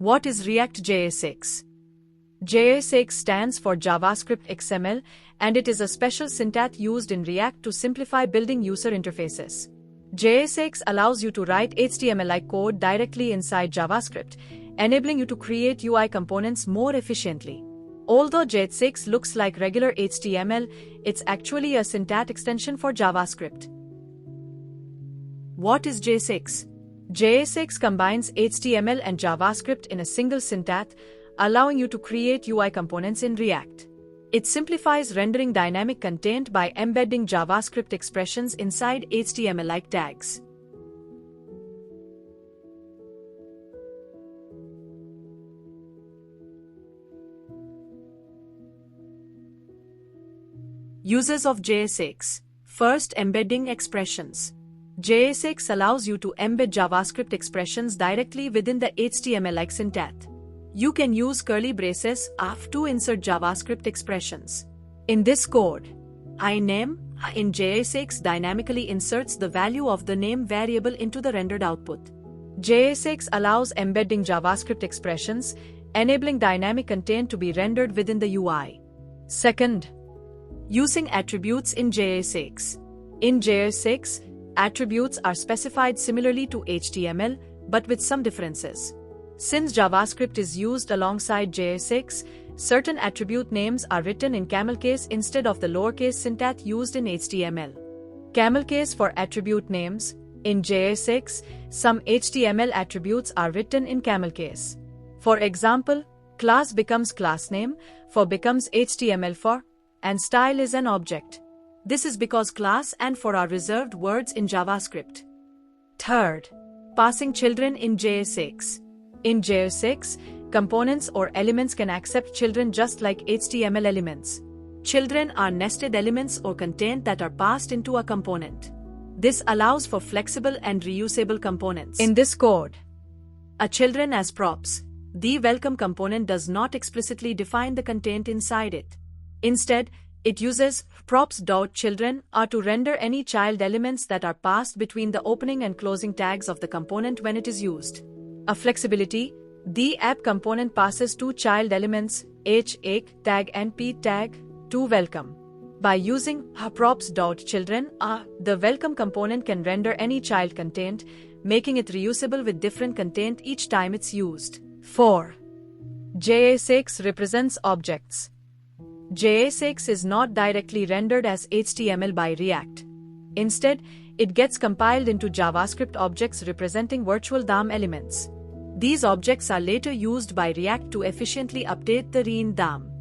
What is React JSX? JSX stands for JavaScript XML, and it is a special syntax used in React to simplify building user interfaces. JSX allows you to write HTML-like code directly inside JavaScript, enabling you to create UI components more efficiently. Although JSX looks like regular HTML, it's actually a syntax extension for JavaScript. What is JSX? JSX combines HTML and JavaScript in a single syntax, allowing you to create UI components in React. It simplifies rendering dynamic content by embedding JavaScript expressions inside HTML-like tags. Uses of JSX. First, embedding expressions. JSX allows you to embed JavaScript expressions directly within the HTML-like syntax. You can use curly braces to insert JavaScript expressions. In this code, iname in JSX dynamically inserts the value of the name variable into the rendered output. JSX allows embedding JavaScript expressions, enabling dynamic content to be rendered within the UI. Second, using attributes in JSX. In JSX, attributes are specified similarly to HTML, but with some differences. Since JavaScript is used alongside JSX, certain attribute names are written in camel case instead of the lowercase syntax used in HTML. Camel case for attribute names. In JSX, some HTML attributes are written in camel case. For example, class becomes class name, for becomes HTML for, and style is an object. This is because class and for are reserved words in JavaScript. Third, passing children in JSX. In JSX, components or elements can accept children just like HTML elements. Children are nested elements or content that are passed into a component. This allows for flexible and reusable components. In this code, a children as props. The welcome component does not explicitly define the content inside it. Instead, it uses props.children to render any child elements that are passed between the opening and closing tags of the component when it is used. A flexibility, the app component passes two child elements, h tag and p tag, to welcome. By using props.children, the welcome component can render any child content, making it reusable with different content each time it's used. 4. JSX represents objects. JSX is not directly rendered as HTML by React. Instead, it gets compiled into JavaScript objects representing virtual DOM elements. These objects are later used by React to efficiently update the README DOM.